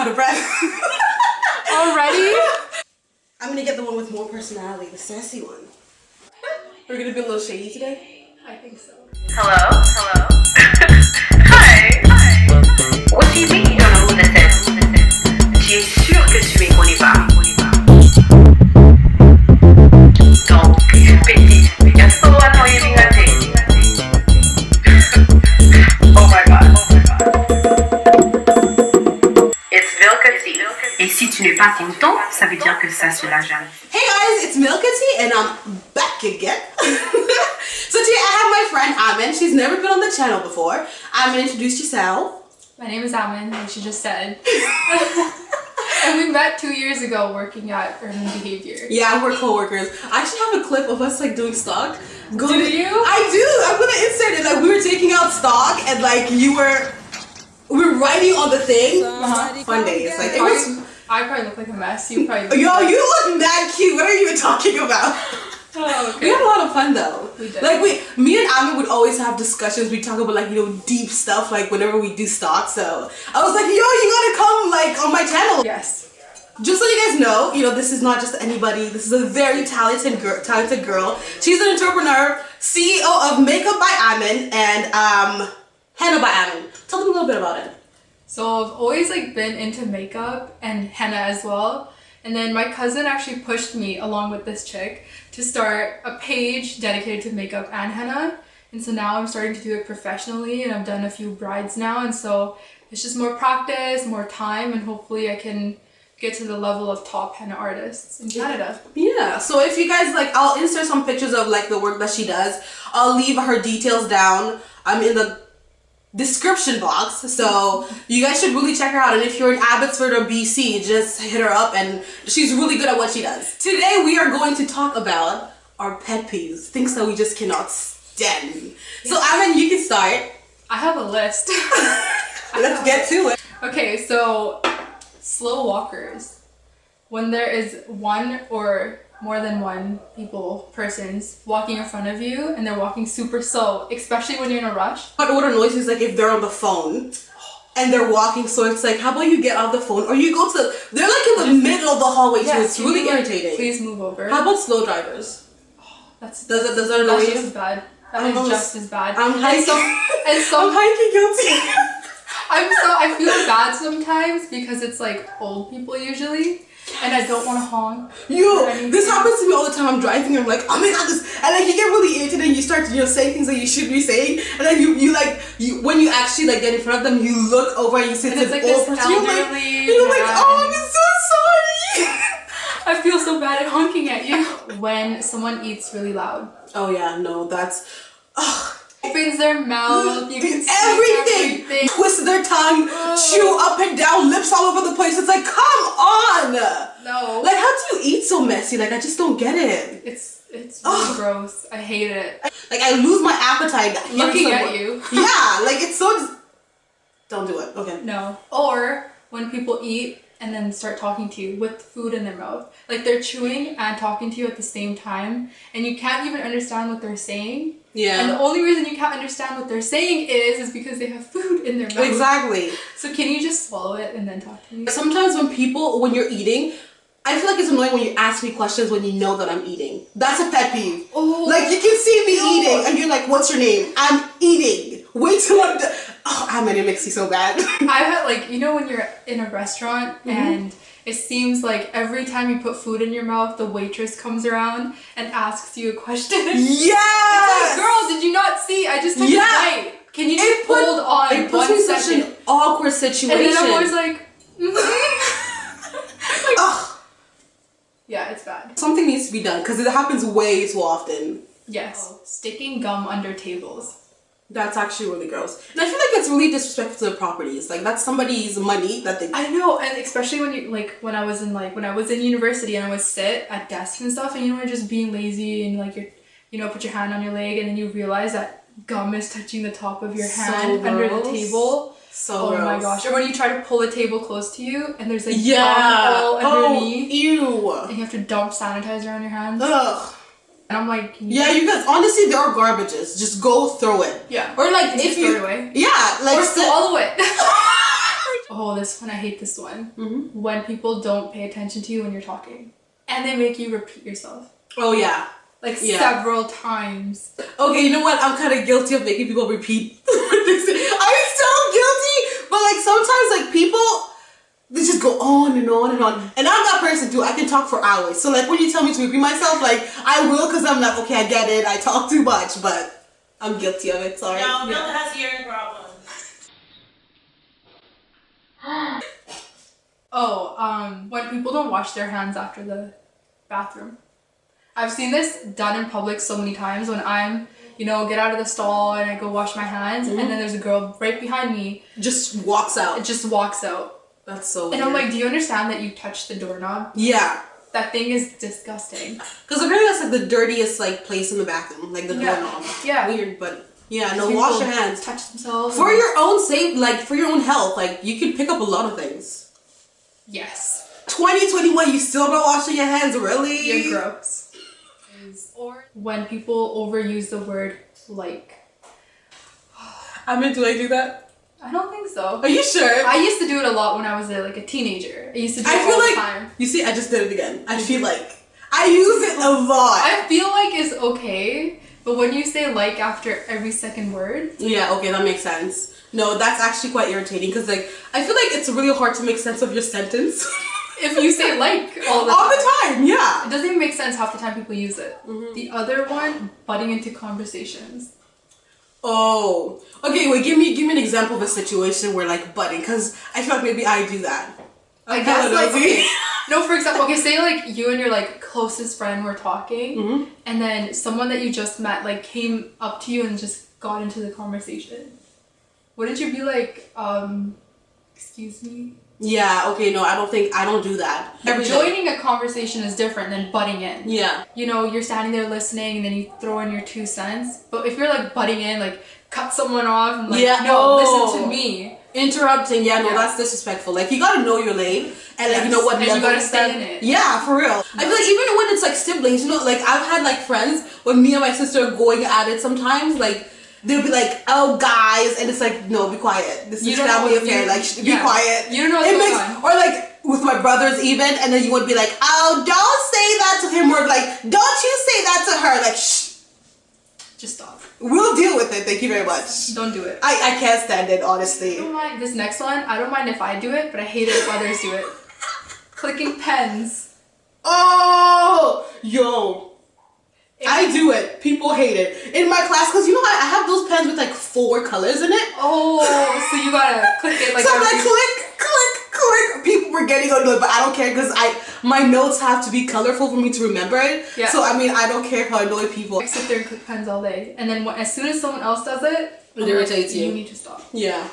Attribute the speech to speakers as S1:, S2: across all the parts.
S1: out of breath.
S2: Already?
S1: I'm gonna get the one with more personality, the sassy one. We're gonna be a little shady today?
S2: I think so.
S3: Hello? Hello? Hi! What do you mean you don't know who this is? Tu es sûr que tu me connais pas? Donc, Peeves, you're so annoying MilcaT. Oh my god. It's MilcaT. Et si tu n'es pas content, ça veut dire que ça se la jalousie.
S1: Hey guys, it's MilcaT and I'm back again. So today I have my friend Aman. She's never been on the channel before. Aman, introduce yourself.
S2: My name is Aman, like she just said. And we met 2 years ago working at Urban Behavior.
S1: Yeah, we're co-workers. I actually have a clip of us like doing stock.
S2: Do you?
S1: I do. I'm gonna insert it. Like we were taking out stock and like we were writing on the thing. Fun days. Like it was.
S2: I probably look like a mess. You probably look
S1: Yo, you look mad cute. What are you even talking about?
S2: Oh, okay.
S1: We had a lot of fun though.
S2: We did.
S1: Like me and Aman would always have discussions. We talk about like, you know, deep stuff like whenever we do stock. So I was like, yo, you gotta come like on my channel.
S2: Yes.
S1: Just so you guys know, you know, this is not just anybody. This is a very talented girl. She's an entrepreneur, CEO of MilcaT by Aman and Henna by Aman. Tell them a little bit about it.
S2: So I've always like been into makeup and henna as well. And then my cousin actually pushed me along with this chick to start a page dedicated to makeup and henna. And so now I'm starting to do it professionally and I've done a few brides now. And so it's just more practice, more time, and hopefully I can get to the level of top henna artists in Canada.
S1: Yeah, so if you guys like, I'll insert some pictures of like the work that she does. I'll leave her details down. I'm in the description box, so you guys should really check her out. And if you're in Abbotsford or BC, just hit her up, and she's really good at what she does. Today we are going to talk about our pet peeves, things that we just cannot stand. Yes. So Aman, you can start.
S2: I have a list.
S1: Let's get to it.
S2: Okay, so slow walkers. When there is one or more than one persons walking in front of you and they're walking super slow, especially when you're in a rush.
S1: But what annoys me is like if they're on the phone and they're walking, so it's like, how about you get off the phone or you go to, they're like in the middle of the hallway, so it's really irritating.
S2: Please move over.
S1: How about slow drivers?
S2: Does
S1: that annoy you?
S2: That's just as bad. That is just as bad.
S1: I'm hiking.
S2: I'm
S1: hiking guilty.
S2: I feel bad sometimes because it's like old people usually. And I don't want to honk.
S1: Yo, this happens to me all the time. I'm driving and I'm like, oh my god, this, and like you get really irritated and you start to, you know, say things that you should be saying, and then you when you actually like get in front of them, you look over and you see this
S2: like
S1: old person. You're like, oh, I'm so sorry.
S2: I feel so bad at honking at you. When someone eats really loud.
S1: Oh yeah, no, that's
S2: Opens their mouth, you can see
S1: everything. Twist their tongue, chew up and down, lips all over the place. It's like, come on.
S2: No.
S1: Like, how do you eat so messy? Like, I just don't get it.
S2: It's really gross. I hate it.
S1: Like, I lose my appetite
S2: looking at you.
S1: Yeah, like it's so. Don't do it. Okay.
S2: No. Or when people eat and then start talking to you with food in their mouth. Like they're chewing and talking to you at the same time, and you can't even understand what they're saying. Yeah. And the only reason you can't understand what they're saying is because they have food in their mouth.
S1: Exactly.
S2: So can you just swallow it and then talk to me?
S1: Sometimes when you're eating, I feel like it's annoying when you ask me questions when you know that I'm eating. That's a pet peeve. Oh. Like you can see me eating and you're like, what's your name? I'm eating. Wait till I'm done. Oh, Aman, it makes me so bad.
S2: I've had like, you know when you're in a restaurant and it seems like every time you put food in your mouth, the waitress comes around and asks you a question.
S1: Yes!
S2: It's like, girl, did you not see? I just took a bite. Can you just hold on
S1: it puts
S2: 1
S1: me
S2: second?
S1: Such an awkward situation.
S2: And then I'm always like,
S1: ugh.
S2: Yeah, it's bad.
S1: Something needs to be done because it happens way too often.
S2: Yes. Sticking gum under tables.
S1: That's actually really gross. And I feel like it's really disrespectful to the properties. Like that's somebody's money that they.
S2: I know, and especially when you when I was in university and I would sit at desks and stuff, and you know, just being lazy and like you're put your hand on your leg and then you realize that gum is touching the top of your hand under the table.
S1: So gross.
S2: My gosh. Or when you try to pull a table close to you and there's like gum all underneath.
S1: Ew.
S2: And you have to dump sanitizer on your hands.
S1: Ugh.
S2: And I'm like,
S1: yeah, you guys, honestly, there are garbages. Just go throw it.
S2: Yeah.
S1: Or like if you
S2: throw it away.
S1: Yeah, like
S2: or swallow it. Oh, this one, I hate this one.
S1: Mm-hmm.
S2: When people don't pay attention to you when you're talking. And they make you repeat yourself.
S1: Oh, yeah.
S2: Like several times.
S1: Okay, you know what? I'm kind of guilty of making people repeat what they say. I'm so guilty! But like sometimes like people, they just go on and on and on. And I'm that person too. I can talk for hours. So like when you tell me to repeat myself, like I will because I'm like, okay, I get it. I talk too much, but I'm guilty of it. Sorry.
S4: No, Milka has hearing problems.
S2: When people don't wash their hands after the bathroom. I've seen this done in public so many times when I'm, get out of the stall and I go wash my hands and then there's a girl right behind me.
S1: Just walks out.
S2: It just walks out.
S1: That's so weird.
S2: And I'm like, do you understand that you touched the doorknob?
S1: Yeah.
S2: That thing is disgusting.
S1: Because apparently that's like the dirtiest like place in the bathroom, like the doorknob.
S2: Yeah.
S1: Weird, but yeah, no, wash your hands.
S2: Touch themselves.
S1: For your own sake, like for your own health, like you can pick up a lot of things.
S2: Yes.
S1: 2021, you still not washing your hands, really?
S2: You're gross. Or when people overuse the word like.
S1: I mean, do I do that?
S2: I don't think so.
S1: Are you sure?
S2: I used to do it a lot when I was a teenager. I used to do it
S1: I feel
S2: all
S1: like,
S2: the time.
S1: You see, I just did it again. I feel like. I use it a lot.
S2: I feel like it's okay, but when you say like after every second word.
S1: Yeah, okay, that makes sense. No, that's actually quite irritating because like, I feel like it's really hard to make sense of your sentence.
S2: If you say like all the
S1: time, yeah.
S2: It doesn't even make sense half the time people use it. Mm-hmm. The other one, butting into conversations.
S1: Oh. Okay, wait, give me an example of a situation where like butting, because I feel like maybe I do that.
S2: I guess like, okay. No, for example, okay, say like you and your like closest friend were talking and then someone that you just met like came up to you and just got into the conversation. Wouldn't you be like, excuse me?
S1: Yeah, okay, no, I don't do that.
S2: Joining a conversation is different than butting in.
S1: Yeah.
S2: You're standing there listening and then you throw in your 2 cents. But if you're like butting in, like cut someone off and like, listen to me.
S1: Interrupting, that's disrespectful. Like, you gotta know your lane and like, you know what
S2: and
S1: level
S2: you gotta stay in it.
S1: Yeah, for real. I feel like even when it's like siblings, like I've had like friends when me and my sister are going at it sometimes, like, they'll be like, oh, guys, and it's like, no, be quiet. This is family affair. Like, be quiet.
S2: You don't know what's going on.
S1: Or like, with my brothers even, and then you would be like, oh, don't say that to him, or like, don't you say that to her. Like, shh.
S2: Just stop.
S1: We'll deal with it. Thank you very much.
S2: Don't do it.
S1: I can't stand it, honestly.
S2: I don't mind. This next one, I don't mind if I do it, but I hate it if others do it. Clicking pens.
S1: Oh, yo. I do it. People hate it. In my class, because I have those pens with like 4 colors in it.
S2: Oh, so you gotta click it like
S1: so I'm like, click. People were getting on it, but I don't care because my notes have to be colorful for me to remember it. Yeah. So I mean, I don't care if I annoy people.
S2: I sit there and click pens all day, and then as soon as someone else does it
S1: irritates you.
S2: You need to stop.
S1: Yeah.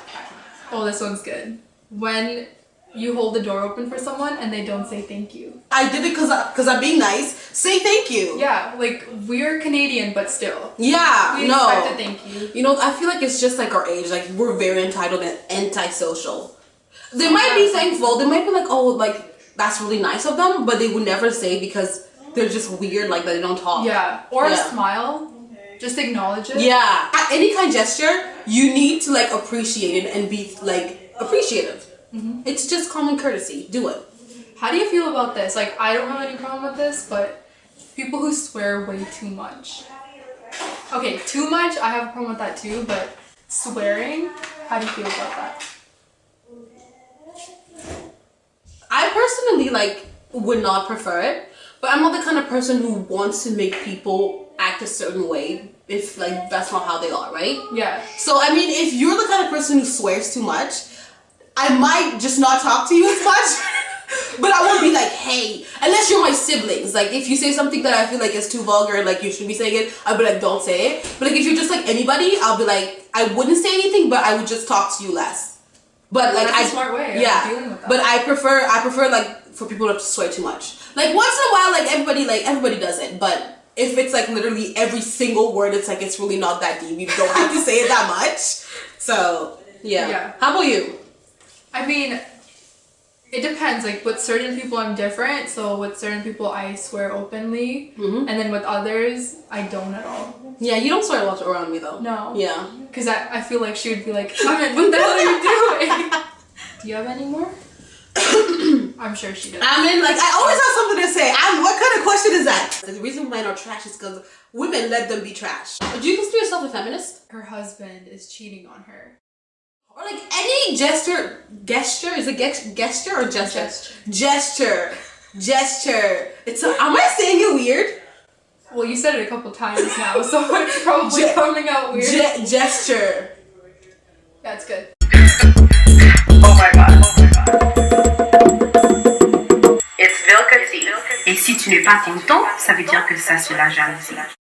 S2: Oh, this one's good. When you hold the door open for someone and they don't say thank you.
S1: I did it because I'm being nice. Say thank you.
S2: Yeah, like we're Canadian, but still.
S1: Yeah,
S2: we expect a thank you.
S1: I feel like it's just like our age. Like we're very entitled and antisocial. They might be thankful. They might be like, oh, like that's really nice of them, but they would never say because they're just weird. Like they don't talk.
S2: Yeah, or a smile. Just acknowledge it.
S1: Yeah, at any kind of gesture, you need to like appreciate it and be like appreciative. Mm-hmm. It's just common courtesy. Do it.
S2: How do you feel about this? Like, I don't have any problem with this, but people who swear way too much. Okay, too much, I have a problem with that too, but swearing, how do you feel about that?
S1: I personally, would not prefer it, but I'm not the kind of person who wants to make people act a certain way if, that's not how they are, right?
S2: Yeah.
S1: So, I mean, if you're the kind of person who swears too much, I might just not talk to you as much, but I won't be like, hey, unless you're my siblings. Like, if you say something that I feel like is too vulgar, like you shouldn't be saying it, I'll be like, don't say it. But, if you're just like anybody, I'll be like, I wouldn't say anything, but I would just talk to you less. But,
S2: that's a smart way of dealing with that.
S1: But I prefer, for people not to swear too much. Like, once in a while, everybody does it, but if it's, literally every single word, it's really not that deep. You don't have to say it that much. So, yeah. How about you?
S2: I mean, it depends. Like, with certain people, I'm different. So, with certain people, I swear openly. Mm-hmm. And then with others, I don't at all.
S1: Yeah, you don't swear a lot around me, though.
S2: No.
S1: Yeah.
S2: Because I feel like she would be like, Aman, what the hell are you doing? Do you have any more? I'm sure she does.
S1: I mean, like, I always have something to say. What kind of question is that? The reason men are trash is because women let them be trash. Do you consider yourself a feminist?
S2: Her husband is cheating on her.
S1: Or like any gesture, is it gesture or gesture? Gesture. Am I saying it weird?
S2: Well, you said it a couple times now, so it's probably coming out weird.
S1: Gesture.
S2: That's good.
S3: Oh my god. It's MilcaT. Et si tu n'es pas content, ça veut dire que ça, c'est la jalousie.